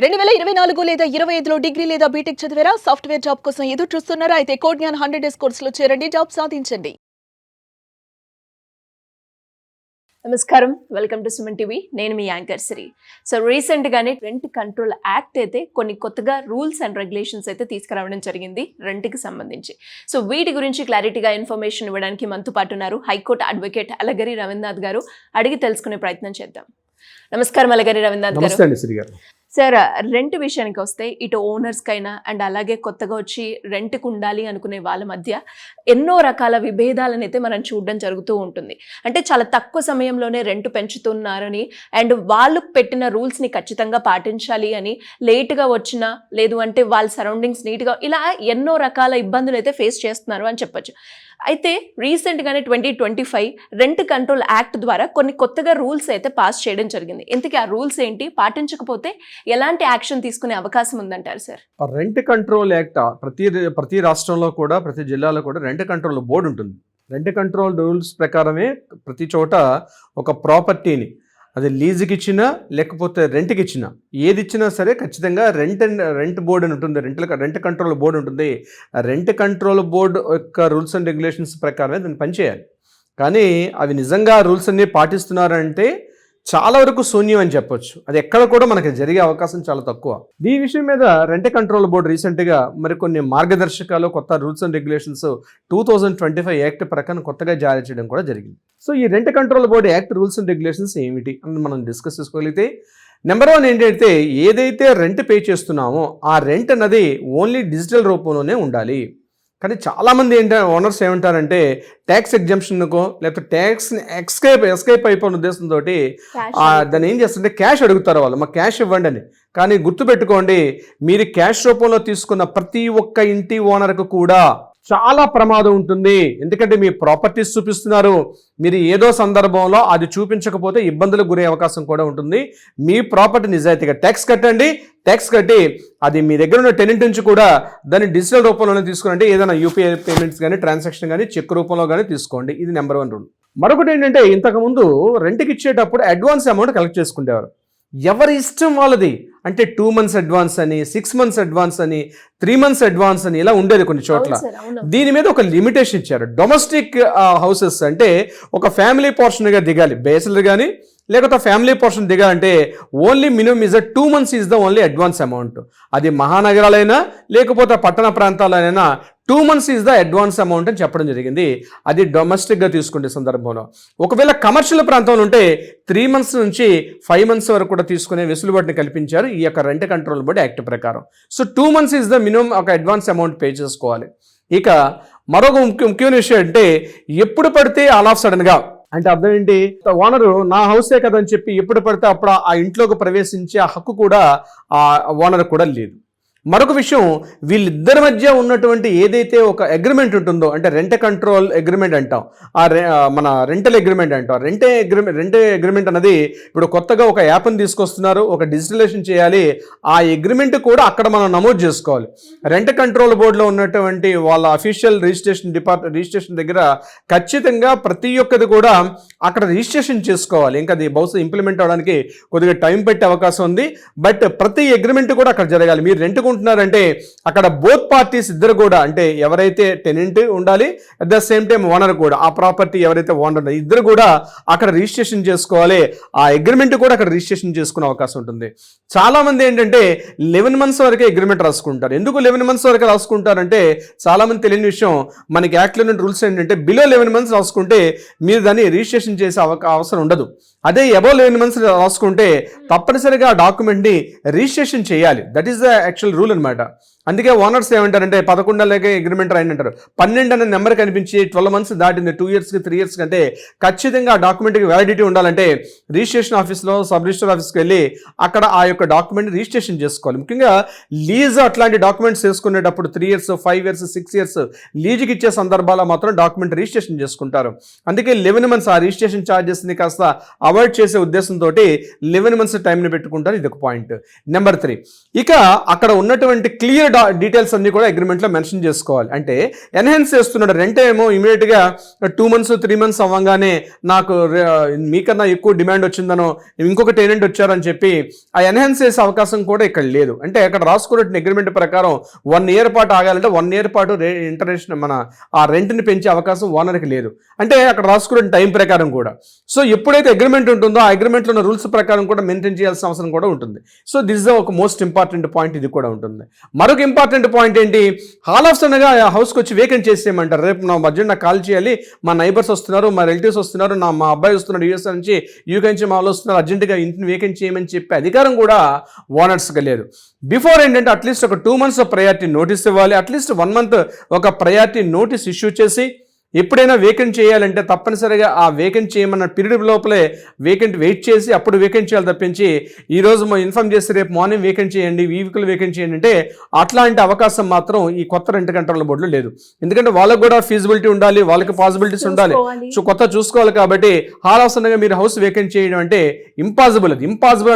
2024 లేదా 25లో డిగ్రీ లేదా బీటెక్ చదివారా? సాఫ్ట్‌వేర్ జాబ్ కోసం ఎదురు చూస్తున్నారా? అయితే కోడ్ జ్ఞాన్ 100 డేస్ కోర్సులో చేరండి, జాబ్ సాధించండి. నమస్కారం, వెల్కమ్ టు సుమన్ టీవీ. నేను మీ యాంకర్ శ్రీ. సో రీసెంట్గానే రెంట్ కంట్రోల్ యాక్ట్ అయితే కొన్ని కొత్తగా రూల్స్ అండ్ రెగ్యులేషన్స్ అయితే తీసుకురావడం జరిగింది రెంట్కి సంబంధించి. సో వీటి గురించి క్లారిటీగా ఇన్ఫర్మేషన్ ఇవ్వడానికి మనతో పాటు ఉన్నారు హైకోర్టు అడ్వకేట్ అలగరి రవీంద్రనాథ్ గారు. అడిగి తెలుసుకునే ప్రయత్నం చేద్దాం. నమస్కారం అలగరి రవీంద్రనాథ్ గారు. సార్, రెంట్ విషయానికి వస్తే ఇటు ఓనర్స్కైనా అండ్ అలాగే కొత్తగా వచ్చి రెంట్కి ఉండాలి అనుకునే వాళ్ళ మధ్య ఎన్నో రకాల విభేదాలను అయితే మనం చూడడం జరుగుతూ ఉంటుంది. అంటే చాలా తక్కువ సమయంలోనే రెంట్ పెంచుతున్నారని అండ్ వాళ్ళు పెట్టిన రూల్స్ని ఖచ్చితంగా పాటించాలి అని, లేట్గా వచ్చినా లేదు అంటే వాళ్ళ సరౌండింగ్స్ నీట్గా, ఇలా ఎన్నో రకాల ఇబ్బందులు అయితే ఫేస్ చేస్తున్నారు అని చెప్పొచ్చు. అయితే రీసెంట్గానే 2025 రెంట్ కంట్రోల్ యాక్ట్ ద్వారా కొన్ని కొత్తగా రూల్స్ అయితే పాస్ చేయడం జరిగింది. ఇంతకీ ఆ రూల్స్ ఏంటి, పాటించకపోతే ఎలాంటి యాక్షన్ తీసుకునే అవకాశం ఉందంటారు సార్? రెంట్ కంట్రోల్ యాక్ట్ ప్రతి రాష్ట్రంలో కూడా, ప్రతి జిల్లాలో కూడా రెంట్ కంట్రోల్ బోర్డు ఉంటుంది. రెంట్ కంట్రోల్ రూల్స్ ప్రకారమే ప్రతి చోట ఒక ప్రాపర్టీని అది లీజుకి ఇచ్చినా లేకపోతే రెంట్కి ఇచ్చినా, ఏది ఇచ్చినా సరే ఖచ్చితంగా రెంట్ బోర్డు అని ఉంటుంది, రెంట్ కంట్రోల్ బోర్డు ఉంటుంది. రెంట్ కంట్రోల్ బోర్డు యొక్క రూల్స్ అండ్ రెగ్యులేషన్స్ ప్రకారమే దాన్ని పనిచేయాలి. కానీ అవి నిజంగా రూల్స్ అన్నీ పాటిస్తున్నారంటే చాలా వరకు శూన్యం అని చెప్పొచ్చు. అది ఎక్కడ కూడా మనకి జరిగే అవకాశం చాలా తక్కువ. ఈ విషయం మీద రెంట్ కంట్రోల్ బోర్డు రీసెంట్గా మరికొన్ని మార్గదర్శకాలు, కొత్త రూల్స్ అండ్ రెగ్యులేషన్స్ 2025 యాక్ట్ ప్రకారం కొత్తగా జారీ చేయడం కూడా జరిగింది. సో ఈ rent control board act rules and regulations ఏమిటి అని మనం డిస్కస్ చేసుకోగలిగితే, నెంబర్ 1 ఏంటంటే, ఏదైతే రెంట్ పే చేస్తున్నామో ఆ రెంట్ అన్నది ఓన్లీ డిజిటల్ రూపంలోనే ఉండాలి. కానీ చాలామంది ఓనర్స్ ఏమంటారంటే, ట్యాక్స్ ఎగ్జంప్షన్కో లేకపోతే ట్యాక్స్ని ఎస్కేప్ అయిపోయిన ఉద్దేశంతో దాన్ని ఏం చేస్తుంటే క్యాష్ అడుగుతారు వాళ్ళు, మాకు క్యాష్ ఇవ్వండి అని. కానీ గుర్తుపెట్టుకోండి, మీరు క్యాష్ రూపంలో తీసుకున్న ప్రతి ఒక్క ఇంటి ఓనర్కు కూడా చాలా ప్రమాదం ఉంటుంది. ఎందుకంటే మీ ప్రాపర్టీస్ చూపిస్తున్నారు, మీరు ఏదో సందర్భంలో అది చూపించకపోతే ఇబ్బందులకు గురే అవకాశం కూడా ఉంటుంది. మీ ప్రాపర్టీ నిజాయితీగా ట్యాక్స్ కట్టండి, ట్యాక్స్ కట్టి అది మీ దగ్గర ఉన్న టెనెంట్ నుంచి కూడా దాన్ని డిజిటల్ రూపంలోనే తీసుకోండి. ఏదైనా యూపీఐ పేమెంట్స్ కానీ, ట్రాన్సాక్షన్ కానీ, చెక్ రూపంలో కానీ తీసుకోండి. ఇది నెంబర్ 1 రూల్. మరొకటి ఏంటంటే, ఇంతకుముందు రెంట్కి ఇచ్చేటప్పుడు అడ్వాన్స్ అమౌంట్ కలెక్ట్ చేసుకునేవారు. ఎవరి ఇష్టం వాళ్ళది. అంటే 2 months అడ్వాన్స్ అని, 6 months అడ్వాన్స్ అని, 3 months అడ్వాన్స్ అని ఇలా ఉండేది కొన్ని చోట్ల. దీని మీద ఒక లిమిటేషన్ ఇచ్చారు. డొమెస్టిక్ హౌసెస్ అంటే ఒక ఫ్యామిలీ పోర్షన్గా దిగాలి, బేసిల్ కానీ లేకపోతే ఫ్యామిలీ పోర్షన్ దిగాలంటే only minimum is 2 months is the only advance amount. అది మహానగరాలైనా లేకపోతే పట్టణ ప్రాంతాలైనా 2 months is the advance amount అని చెప్పడం జరిగింది. అది డొమెస్టిక్గా తీసుకునే సందర్భంలో. ఒకవేళ కమర్షియల్ ప్రాంతంలో ఉంటే 3 months నుంచి 5 months వరకు కూడా తీసుకునే వెసులుబాటుని కల్పించారు ఈ యొక్క రెంట్ కంట్రోల్ బోర్డు యాక్ట్ ప్రకారం. So 2 months is the minimum ఒక అడ్వాన్స్ అమౌంట్ పే చేసుకోవాలి. ఇక మరొక ముఖ్యమైన విషయం అంటే, ఎప్పుడు పడితే ఆల్ ఆఫ్ సడన్గా, అంటే అర్థం ఏంటి, ఓనరు నా హౌసే కదా అని చెప్పి ఎప్పుడు పడితే అప్పుడు ఆ ఇంట్లోకి ప్రవేశించే ఆ హక్కు కూడా ఆ ఓనర్ కూడా లేదు. మరొక విషయం, వీళ్ళిద్దరి మధ్య ఉన్నటువంటి ఏదైతే ఒక అగ్రిమెంట్ ఉంటుందో, అంటే రెంట్ కంట్రోల్ అగ్రిమెంట్ అంటాం, మన రెంటల్ అగ్రిమెంట్ అంటాం. రెంట్ అగ్రిమెంట్ అన్నది ఇప్పుడు కొత్తగా ఒక యాప్ని తీసుకొస్తున్నారు, ఒక డిజిటలైజేషన్ చేయాలి. ఆ అగ్రిమెంట్ కూడా అక్కడ మనం నమోదు చేసుకోవాలి. రెంట్ కంట్రోల్ బోర్డులో ఉన్నటువంటి వాళ్ళ అఫీషియల్ రిజిస్ట్రేషన్ దగ్గర ఖచ్చితంగా ప్రతి ఒక్కది కూడా అక్కడ రిజిస్ట్రేషన్ చేసుకోవాలి. ఇంకా అది బహుశా ఇంప్లిమెంట్ అవడానికి కొద్దిగా టైం పెట్టే అవకాశం ఉంది. బట్ ప్రతి అగ్రిమెంట్ కూడా అక్కడ జరగాలి. మీరు రెంట్ ఉంటున్నారంటే అక్కడ బోత్ పార్టీస్ ఇద్దరు కూడా, అంటే ఎవరైతే టెనెంట్ ఉండాలి, at the same time owner కూడా, ఆ ప్రాపర్టీ ఎవరైతే ఓనర్ ఉండాలి ఇద్దరు కూడా అక్కడ రిజిస్ట్రేషన్ చేసుకోవాలి. ఆ అగ్రిమెంట్ కూడా అక్కడ రిజిస్ట్రేషన్ చేసుకునే అవకాశం ఉంటుంది. చాలా మంది ఏంటంటే 11 months వరకే అగ్రిమెంట్ రాసుకుంటారు. ఎందుకు 11 months వరకు రాసుకుంటారంటే, చాలా మంది తెలియని విషయం, మనకి యాక్ట్లో ఉన్న రూల్స్ ఏంటంటే బిలో 11 months రాసుకుంటే మీరు దాన్ని రిజిస్ట్రేషన్ చేసే అవసరం ఉండదు. అదే అబౌవ్ 11 months రాసుకుంటే తప్పనిసరిగా ఆ డాక్యుమెంట్ని రిజిస్ట్రేషన్ చేయాలి. That is the actual rule అనమాట. అందుకే ఓనర్స్ ఏమంటారంటే 11 నెలలకే అగ్రిమెంట్ రాయండి అంటారు. 12 అనే నెంబర్ కనిపించి 12 months దాటింది, 2 yearsకి 3 years కంటే ఖచ్చితంగా ఆ డాక్యుమెంట్కి వ్యాలిడిటీ ఉండాలంటే రిజిస్ట్రేషన్ ఆఫీస్లో, సబ్ రిజిస్టర్ ఆఫీస్కి వెళ్ళి అక్కడ ఆ యొక్క డాక్యుమెంట్ రిజిస్ట్రేషన్ చేసుకోవాలి. ముఖ్యంగా లీజ్ అట్లాంటి డాక్యుమెంట్స్ చేసుకునేటప్పుడు 3 years, 5 years, 6 years లీజుకి ఇచ్చే సందర్భాల్లో మాత్రం డాక్యుమెంట్ రిజిస్ట్రేషన్ చేసుకుంటారు. అందుకే 11 months ఆ రిజిస్ట్రేషన్ ఛార్జెస్ని కాస్త అవాయిడ్ చేసే ఉద్దేశంతో 11 months టైంని పెట్టుకుంటారు. ఇది ఒక పాయింట్. నెంబర్ 3, ఇక అక్కడ ఉన్నటువంటి క్లియర్ డీటెయిల్స్ అన్ని కూడా అగ్రిమెంట్లో మెన్షన్ చేసుకోవాలి. అంటే ఎన్హాన్స్ చేస్తున్నాడు, రెంట్ ఏమో ఇమీడియట్గా 2 months 3 months అవ్వగానే నాకు మీకన్నా ఎక్కువ డిమాండ్ వచ్చిందనో ఇంకొక టెనెంట్ వచ్చారని చెప్పి ఆ ఎన్హాన్స్ చేసే అవకాశం కూడా ఇక్కడ లేదు. అంటే అక్కడ రాసుకున్న అగ్రిమెంట్ ప్రకారం 1 year పాటు ఆగాలంటే 1 year పాటు ఇంటర్నేషనల్ మన ఆ రెంట్ని పెంచే అవకాశం ఓనర్కి లేదు. అంటే అక్కడ రాసుకున్న టైం ప్రకారం కూడా. సో ఎప్పుడైతే అగ్రిమెంట్ ఉంటుందో ఆ అగ్రిమెంట్లో ఉన్న రూల్స్ ప్రకారం కూడా మెయింటైన్ చేయాల్సిన అవసరం కూడా ఉంటుంది. సో దిస్ ఇస్ ఒక మోస్ట్ ఇంపార్టెంట్ పాయింట్, ఇది కూడా ఉంటుంది. మరొక ఇంపార్టెంట్ పాయింట్ ఏంటి, హాల్ ఆఫ్ సడన్గా హౌస్కి వచ్చి వేకెంట్ చేసేయమంటారు. రేపు నా మధ్య నాకు కాల్ చేయాలి, మా నైబర్స్ వస్తున్నారు, మా రిలేటివ్స్ వస్తున్నారు, మా అబ్బాయి వస్తున్నాడు యూఎస్ నుంచి, యూకే నుంచి మా వాళ్ళు వస్తున్నారు, అర్జెంటుగా ఇంటిని వేకెంట్ చేయమని చెప్పే అధికారం కూడా ఓనర్స్గా లేదు. బిఫోర్ ఏంటంటే అట్లీస్ట్ ఒక 2 months ప్రయారిటీ నోటీస్ ఇవ్వాలి, అట్లీస్ట్ 1 month ఒక ప్రయారిటీ నోటీస్ ఇష్యూ చేసి ఎప్పుడైనా వేకెంట్ చేయాలంటే తప్పనిసరిగా ఆ వేకెంట్ చేయమన్న పీరియడ్ లోపలే వేకెంట్ వెయిట్ చేసి అప్పుడు వేకెంట్ చేయాలి తప్పించి ఈరోజు ఇన్ఫార్మ్ చేసి రేపు మార్నింగ్ వేకెంట్ చేయండి, వీక్లో వేకెంట్ చేయండి అంటే అట్లాంటి అవకాశం మాత్రం ఈ కొత్త రెంట్ కంట్రోల్ బోర్డులో లేదు. ఎందుకంటే వాళ్ళకు కూడా ఫీజిబిలిటీ ఉండాలి, వాళ్ళకి పాసిబిలిటీస్ ఉండాలి, సో కొత్త చూసుకోవాలి. కాబట్టి హాల్ ఆఫ్ సడన్గా మీరు హౌస్ వేకెంట్ చేయడం అంటే ఇంపాసిబుల్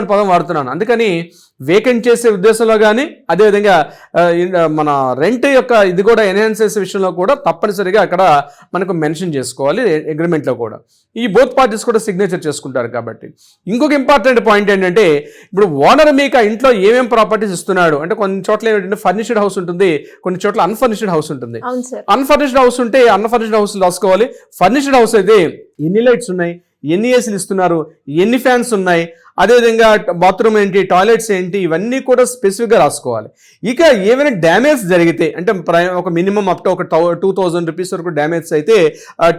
అని పదం వాడుతున్నాను. అందుకని వేకెంట్ చేసే ఉద్దేశంలో కానీ అదేవిధంగా మన రెంట్ యొక్క ఇది కూడా ఎన్హాన్స్ చేసే విషయంలో కూడా తప్పనిసరిగా అక్కడ మనకు మెన్షన్ చేసుకోవాలి అగ్రిమెంట్లో కూడా. ఈ బోత్ పార్టీస్ కూడా సిగ్నేచర్ చేసుకుంటారు. కాబట్టి ఇంకొక ఇంపార్టెంట్ పాయింట్ ఏంటంటే ఇప్పుడు ఓనర్ మీకు ఆ ఇంట్లో ఏమేం ప్రాపర్టీస్ ఇస్తున్నాడు అంటే కొన్ని చోట్ల ఏంటంటే ఫర్నిష్డ్ హౌస్ ఉంటుంది, కొన్ని చోట్ల అన్ఫర్నిష్డ్ హౌస్ ఉంటుంది. అన్ఫర్నిష్డ్ హౌస్ ఉంటే అన్ఫర్నిష్డ్ హౌస్ రాసుకోవాలి. ఫర్నిష్డ్ హౌస్ అయితే ఎన్ని లైట్స్ ఉన్నాయి, ఎన్ని ఏసీలు ఇస్తున్నారు, ఎన్ని ఫ్యాన్స్ ఉన్నాయి, అదేవిధంగా బాత్రూమ్ ఏంటి, టాయిలెట్స్ ఏంటి, ఇవన్నీ కూడా స్పెసిఫిక్గా రాసుకోవాలి. ఇక ఏమైనా డ్యామేజ్ జరిగితే అంటే ఒక మినిమం అప్ టు ఒక 2000 రూపీస్ వరకు డ్యామేజ్ అయితే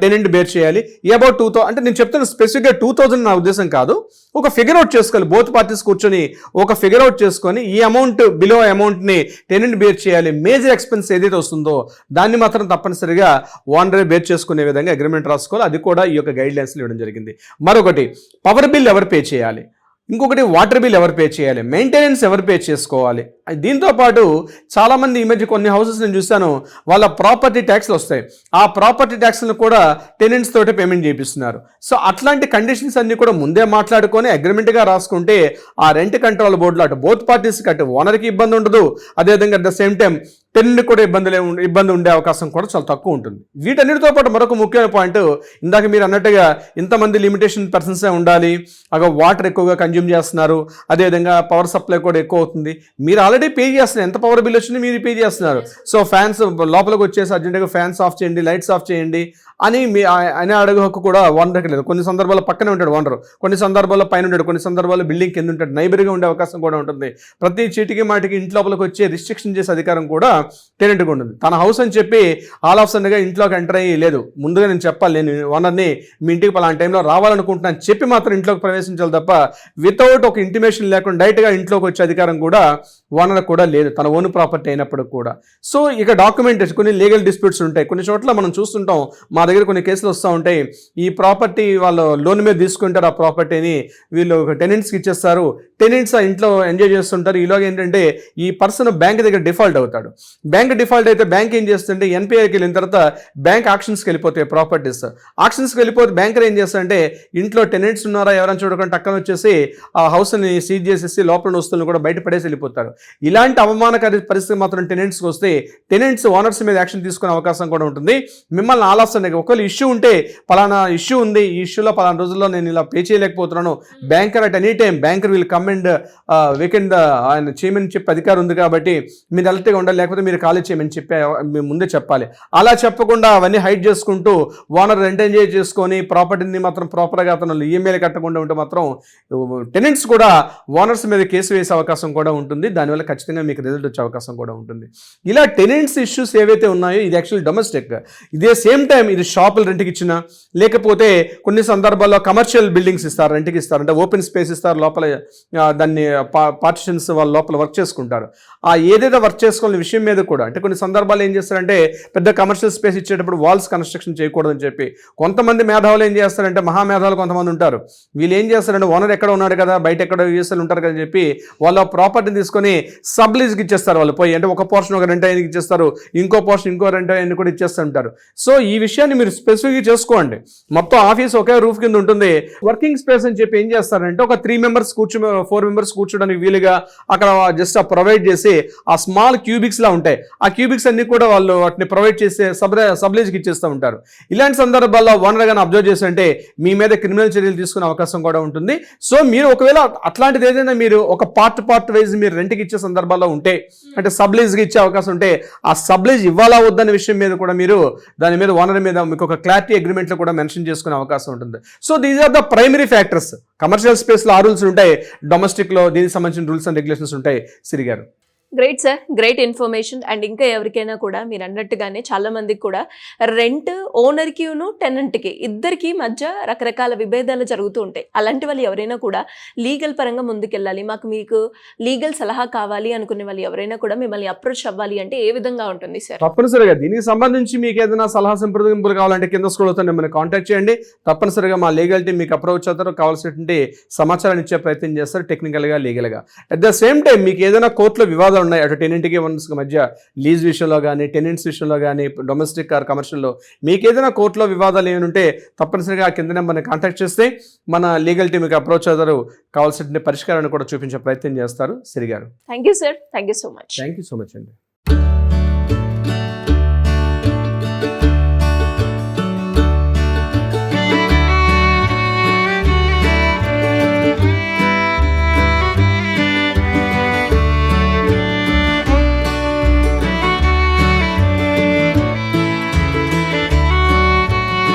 టెనెంట్ బేర్ చేయాలి. అబౌట్ 2000 అంటే నేను చెప్తాను స్పెసిఫిక్గా 2000 నా ఉద్దేశం కాదు, ఒక ఫిగర్ అవుట్ చేసుకోవాలి. బోత్ పార్టీస్ కూర్చొని ఒక ఫిగర్ అవుట్ చేసుకొని ఈ అమౌంట్ బిలో అమౌంట్ని టెనెంట్ బేర్ చేయాలి. మేజర్ ఎక్స్పెన్స్ ఏదైతే వస్తుందో దాన్ని మాత్రం తప్పనిసరిగా ఓనరే బేర్ చేసుకునే విధంగా అగ్రిమెంట్ రాసుకోవాలి. అది కూడా ఈ యొక్క గైడ్ లైన్స్లో ఇవ్వడం జరిగింది. మరొకటి పవర్ బిల్ ఎవరు పే చేయాలి, ఇంకొకటి వాటర్ బిల్ ఎవరు పే చేయాలి, మెయింటెనెన్స్ ఎవరు పే చేసుకోవాలి. దీంతో పాటు చాలామంది ఈ మధ్య కొన్ని హౌసెస్ నేను చూస్తాను వాళ్ళ ప్రాపర్టీ ట్యాక్స్లు వస్తాయి, ఆ ప్రాపర్టీ ట్యాక్స్లను కూడా టెనెంట్స్ తోటి పేమెంట్ చేపిస్తున్నారు. సో అట్లాంటి కండిషన్స్ అన్ని కూడా ముందే మాట్లాడుకొని అగ్రిమెంట్గా రాసుకుంటే ఆ రెంట్ కంట్రోల్ బోర్డులో అటు బోత్ పార్టీస్కి అటు ఓనర్కి ఇబ్బంది ఉండదు, అదేవిధంగా at the same time tenant కూడా ఇబ్బంది ఉండే అవకాశం కూడా చాలా తక్కువ ఉంటుంది. వీటన్నిటితో పాటు మరొక ముఖ్యమైన పాయింట్, ఇందాక మీరు అన్నట్టుగా ఇంతమంది లిమిటేషన్ పర్సన్సే ఉండాలి, అక్కడ వాటర్ ఎక్కువగా కన్జ్యూమ్ చేస్తున్నారు, అదేవిధంగా పవర్ సప్లై కూడా ఎక్కువ అవుతుంది, మీరు ఆల్రెడీ పే చేస్తున్నారు, ఎంత పవర్ బిల్ వచ్చింది మీరు పే చేస్తున్నారు. సో ఫ్యాన్స్ లోపలికి వచ్చేసి అర్జెంట్గా ఫ్యాన్స్ ఆఫ్ చేయండి, లైట్స్ ఆఫ్ చేయండి అని అని అడుగు హక్కు కూడా ఓనర్కి లేదు. కొన్ని సందర్భాల్లో పక్కనే ఉంటాడు ఓనర్, కొన్ని సందర్భాల్లో పైన ఉంటాడు, కొన్ని సందర్భాల్లో బిల్డింగ్ కింద ఉంటాడు, నైబర్గా ఉండే అవకాశం కూడా ఉంటుంది. ప్రతి చీటికి మాటికి ఇంటి లోపలికి వచ్చే రిస్ట్రిక్షన్ చేసే అధికారం కూడా టెనెంట్గా ఉంటుంది. తన హౌస్ అని చెప్పి ఆల్ ఆఫ్ సడన్గా ఇంట్లోకి ఎంటర్ అయ్యి లేదు, ముందుగా నేను చెప్పాలి, నేను ఓనర్ని మీ ఇంటికి పలానా టైంలో రావాలనుకుంటున్నాను చెప్పి మాత్రం ఇంట్లోకి ప్రవేశించాలి తప్ప వితౌట్ ఒక ఇంటిమేషన్ లేకుండా డైరెక్ట్గా ఇంట్లోకి వచ్చే అధికారం కూడా ఓనర్ కూడా లేదు, తన ఓన్ ప్రాపర్టీ అయినప్పుడు కూడా. సో ఇక డాక్యుమెంటేషన్ కొన్ని లీగల్ డిస్ప్యూట్స్ ఉంటాయి. కొన్ని చోట్ల మనం చూస్తుంటాం, మా దగ్గర కొన్ని కేసులు వస్తూ ఉంటాయి, ఈ ప్రాపర్టీ వాళ్ళు లోన్ మీద తీసుకుంటారు, ఆ ప్రాపర్టీని వీళ్ళు టెనెంట్స్కి ఇచ్చేస్తారు, టెనెంట్స్ ఆ ఇంట్లో ఎంజాయ్ చేస్తుంటారు. ఈలోగా ఏంటంటే ఈ పర్సన్ బ్యాంక్ దగ్గర డిఫాల్ట్ అవుతాడు. బ్యాంక్ డిఫాల్ట్ అయితే బ్యాంక్ ఏం చేస్తుంటే ఎన్పిఐకి వెళ్ళిన తర్వాత బ్యాంక్ ఆక్షన్స్కి వెళ్ళిపోతాయి ప్రాపర్టీస్. ఆక్షన్స్కి వెళ్ళిపోతే బ్యాంకర్ ఏం చేస్తారంటే ఇంట్లో టెనెంట్స్ ఉన్నారా ఎవరైనా చూడకుండా టక్కన వచ్చేసి ఆ హౌస్ని సీజ్ చేసేసి లోపల వస్తువులను కూడా బయట పడేసి వెళ్ళిపోతారు. ఇలాంటి అవమానకర పరిస్థితి మాత్రం టెనెంట్స్కి వస్తే టెనెంట్స్ ఓనర్స్ మీద యాక్షన్ తీసుకునే అవకాశం కూడా ఉంటుంది. మిమ్మల్ని ఆలోచన ఒకవేళ ఇష్యూ ఉంటే పలానా ఇష్యూ ఉంది, ఈ ఇష్యూలో పలానా రోజుల్లో నేను ఇలా పే చేయలేకపోతున్నాను, banker at any time banker will come and weekend ఆయన చేయమని చెప్పి అధికారం ఉంది కాబట్టి మీరు అలర్ట్గా ఉండాలి, లేకపోతే మీరు ఖాళీ చేయమని చెప్పి మేము ముందే చెప్పాలి. అలా చెప్పకుండా అవన్నీ హైడ్ చేసుకుంటూ ఓనర్ రెంట్ ఎంజాయ్ చేసుకొని ప్రాపర్టీని మాత్రం ప్రాపర్గా అతను ఈఎంఐలు కట్టకుండా ఉంటే మాత్రం టెనెంట్స్ కూడా ఓనర్స్ మీద కేసు వేసే అవకాశం కూడా ఉంటుంది. దానివల్ల ఖచ్చితంగా మీకు రిజల్ట్ వచ్చే అవకాశం కూడా ఉంటుంది. ఇలా టెనెంట్స్ ఇష్యూస్ ఏవైతే ఉన్నాయో ఇది యాక్చువల్లీ డొమెస్టిక్, ఇదే సేమ్ టైం ఇది షాపులు రెంట్కి ఇచ్చినా లేకపోతే కొన్ని సందర్భాల్లో కమర్షియల్ బిల్డింగ్స్ ఇస్తారు, రెంట్కి ఇస్తారు, అంటే ఓపెన్ స్పేస్ ఇస్తారు, లోపల దాన్ని పార్టిషన్స్ వాళ్ళ లోపల వర్క్ చేసుకుంటారు. ఆ ఏదైతే వర్క్ చేసుకోవాలని విషయం మీద కూడా అంటే కొన్ని సందర్భాలు ఏం చేస్తారంటే పెద్ద కమర్షియల్ స్పేస్ ఇచ్చేటప్పుడు వాల్స్ కన్స్ట్రక్షన్ చేయకూడదని చెప్పి కొంతమంది మేధావులు ఏం చేస్తారంటే మహామేధావులు కొంతమంది ఉంటారు, వీళ్ళు ఏం చేస్తారంటే ఓనర్ ఎక్కడ ఉన్నాడు కదా బయట ఎక్కడ యూఎస్ఎల్ ఉంటారు కదా చెప్పి వాళ్ళ ప్రాపర్టీని తీసుకొని సబ్ లీజ్కి ఇచ్చేస్తారు వాళ్ళు పోయి. అంటే ఒక పోర్షన్ ఒక రెంట్ ఆయనకి ఇచ్చేస్తారు, ఇంకో పోర్షన్ ఇంకో రెంట్ ఆయన కూడా ఇచ్చేస్తుంటారు. సో ఈ విషయాన్ని మీరు స్పెసిఫిక్గా చేసుకోండి. మొత్తం ఆఫీస్ ఒకే రూఫ్ కింద ఉంటుంది. వర్కింగ్ స్పేస్ అని చెప్పి ఏం చేస్తారంటే ఒక 4 మెంబర్స్ కూర్చోడానికి వీలుగా అక్కడ జస్ట్ ప్రొవైడ్ చేసి ఆ స్మాల్ క్యూబిక్స్ లా ఉంటాయి, ఆ క్యూబిక్స్ అన్ని కూడా వాళ్ళు వాటిని ప్రొవైడ్ చేసి సబ్లీజ్కి ఇచ్చేస్తూ ఉంటారు. ఇలాంటి సందర్భాల్లో ఓనర్ గాని అబ్జర్వ్ చేసి అంటే మీ మీద క్రిమినల్ చర్యలు తీసుకునే అవకాశం కూడా ఉంటుంది. సో మీరు ఒకవేళ అట్లాంటిది ఏదైనా మీరు ఒక పార్ట్ వైజ్ మీరు రెంట్కి ఇచ్చే సందర్భాల్లో ఉంటే, అంటే సబ్లీజ్కి ఇచ్చే అవకాశం ఉంటే, ఆ సబ్లీజ్ ఇవ్వాలా వద్దనే విషయం మీద కూడా మీరు దాని మీద ఓనర్ మీద మీకు ఒక క్లారిటీ అగ్రిమెంట్లో కూడా మెన్షన్ చేసుకునే అవకాశం ఉంటుంది. So these are the primary factors. Commercial స్పేస్లో ఆ రూల్స్ ఉంటాయి, డొమెస్టిక్లో దీనికి సంబంధించిన రూల్స్ అండ్ రెగ్యులేషన్స్ ఉంటాయి. సిరి గారు, great sir, great information. And ఇంకా ఎవరికైనా కూడా మీరు అన్నట్టుగానే చాలా మందికి కూడా రెంట్ ఓనర్కి టెనెంట్కి ఇద్దరికి మధ్య రకరకాల విభేదాలు జరుగుతూ ఉంటాయి. అలాంటి వాళ్ళు ఎవరైనా కూడా లీగల్ పరంగా ముందుకెళ్ళాలి, మీకు లీగల్ సలహా కావాలి అనుకునే వాళ్ళు ఎవరైనా కూడా మిమ్మల్ని అప్రోచ్ అవ్వాలి అంటే ఏ విధంగా ఉంటుంది సార్? తప్పనిసరిగా దీనికి సంబంధించి మీకు ఏదైనా సలహా సంప్రదింపులు కావాలంటే కింద స్క్రోల్ అవుతుంది, మిమ్మల్ని కాంటాక్ట్ చేయండి. తప్పనిసరిగా మా లీగల్ టీం మీకు అప్రోచ్ అవుతారు, కావాల్సినటువంటి సమాచారాన్ని ఇచ్చే ప్రయత్నం చేస్తారు, టెక్నికల్గా లీగల్గా. అట్ ద సేమ్ టైం మీకు ఏదైనా కోర్టులో వివాదం ఉన్నాయి, అటు టెనెంట్కి ఓనర్స్కి మధ్య లీజ్ విషయంలో కానీ, టెనెంట్స్ విషయంలో కానీ, డొమెస్టిక్ ఆర్ కమర్షియల్లో మీకు ఏదైనా కోర్టులో వివాదాలు ఏమైనా ఉంటే తప్పనిసరిగా ఆ కింద నెంబర్ని కాంటాక్ట్ చేస్తే మన లీగల్ టీంకి అప్రోచ్ అవుతారు, కావాల్సిన పరిష్కారాన్ని కూడా చూపించే ప్రయత్నం చేస్తారు. సిరి గారు, thank you sir, thank you so much. Thank you so much అండి.